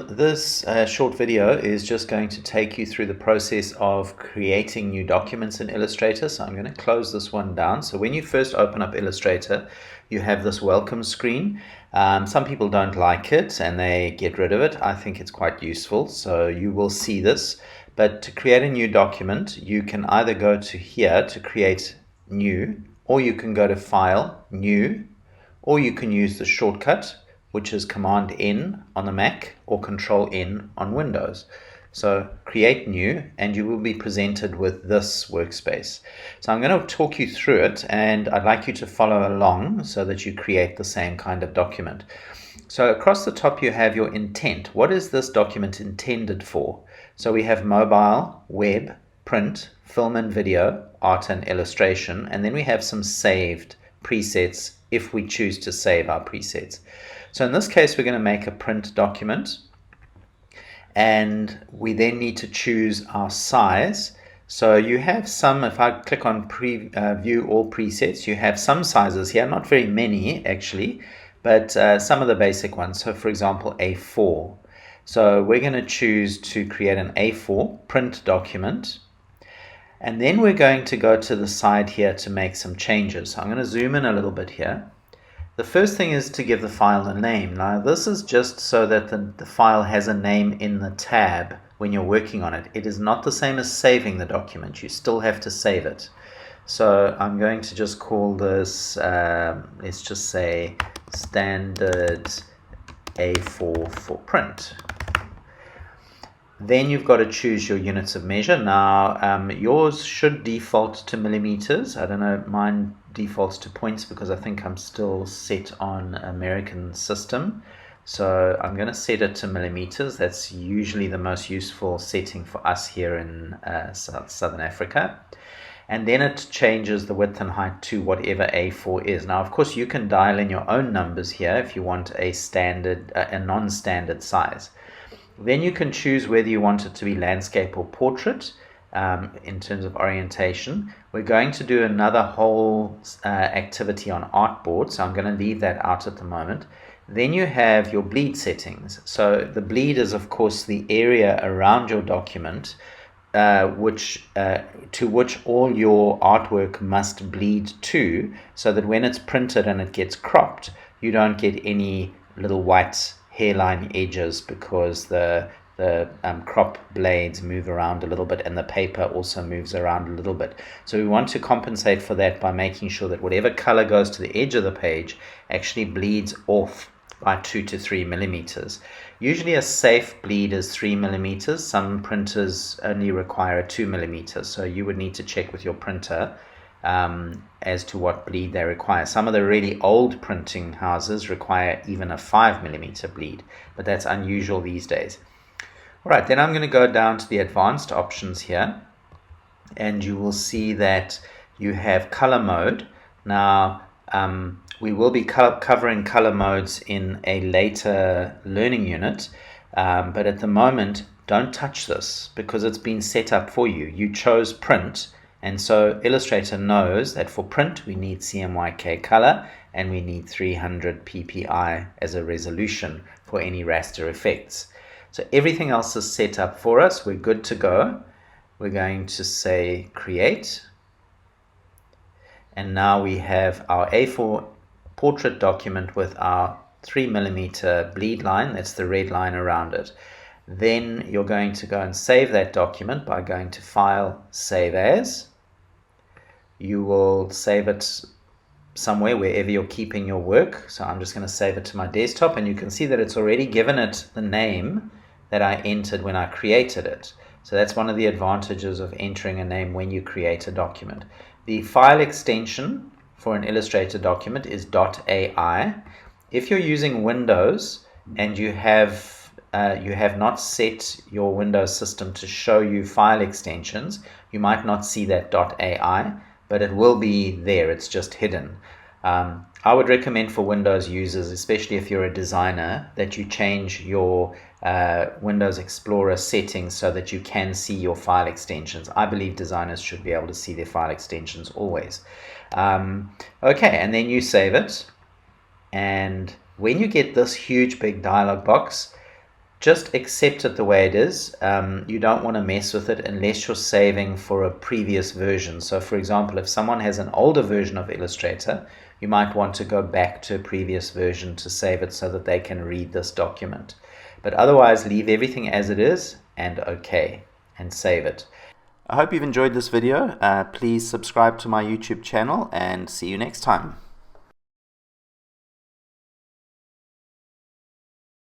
This short video is just going to take you through the process of creating new documents in Illustrator. So I'm going to close this one down. So when you first open up Illustrator, you have this welcome screen. Some people don't like it and they get rid of it. I think it's quite useful, so you will see this. But to create a new document, you can either go to here to create new, or you can go to File, New, or you can use the shortcut, which is Command N on the Mac or Control N on Windows. So create new, and you will be presented with this workspace. So I'm going to talk you through it, and I'd like you to follow along so that you create the same kind of document. So across the top you have your intent. What is this document intended for? So we have mobile, web, print, film and video, art and illustration, and then we have some saved presets if we choose to save our presets. So in this case, we're going to make a print document, and we then need to choose our size. So you have some, if I click on view all presets, you have some sizes here, not very many actually, but some of the basic ones. So for example, A4. So we're going to choose to create an A4 print document. And then we're going to go to the side here to make some changes. So I'm going to zoom in a little bit here. The first thing is to give the file a name. Now this is just so that the file has a name in the tab when you're working on it. It is not the same as saving the document. You still have to save it. So I'm going to just call this, let's just say standard A4 for print. Then you've got to choose your units of measure. Now yours should default to millimeters. I don't know, mine defaults to points because I think I'm still set on American system. So I'm going to set it to millimeters. That's usually the most useful setting for us here in Southern Africa. And then it changes the width and height to whatever A4 is. Now of course you can dial in your own numbers here if you want a standard, a non-standard size. Then you can choose whether you want it to be landscape or portrait in terms of orientation. We're going to do another whole activity on artboard, so I'm going to leave that out at the moment. Then you have your bleed settings. So the bleed is of course the area around your document to which all your artwork must bleed to, so that when it's printed and it gets cropped, you don't get any little white hairline edges because the crop blades move around a little bit and the paper also moves around a little bit. So we want to compensate for that by making sure that whatever color goes to the edge of the page actually bleeds off by 2 to 3 millimeters. Usually a safe bleed is 3 millimeters. Some printers only require a 2 millimeters, so you would need to check with your printer as to what bleed they require. Some of the really old printing houses require even a 5 millimeter bleed, but that's unusual these days. All right, then I'm going to go down to the advanced options here, and you will see that you have color mode. Now we will be covering color modes in a later learning unit, but at the moment don't touch this because it's been set up for you. You chose print, and so Illustrator knows that for print we need CMYK color and we need 300 ppi as a resolution for any raster effects. So everything else is set up for us. We're good to go. We're going to say create. And now we have our A4 portrait document with our 3 millimeter bleed line. That's the red line around it. Then you're going to go and save that document by going to File, Save As. You will save it somewhere wherever you're keeping your work. So I'm just going to save it to my desktop, and you can see that it's already given it the name that I entered when I created it. So that's one of the advantages of entering a name when you create a document. The file extension for an Illustrator document is .ai. If you're using Windows and you have not set your Windows system to show you file extensions, you might not see that .ai, but it will be there. It's just hidden. I would recommend for Windows users, especially if you're a designer, that you change your Windows Explorer settings so that you can see your file extensions. I believe designers should be able to see their file extensions always. Okay, and then you save it. And when you get this huge big dialog box, just accept it the way it is. You don't want to mess with it unless you're saving for a previous version. So for example, if someone has an older version of Illustrator, you might want to go back to a previous version to save it so that they can read this document. But otherwise, leave everything as it is and OK, and save it. I hope you've enjoyed this video. Please subscribe to my YouTube channel and see you next time.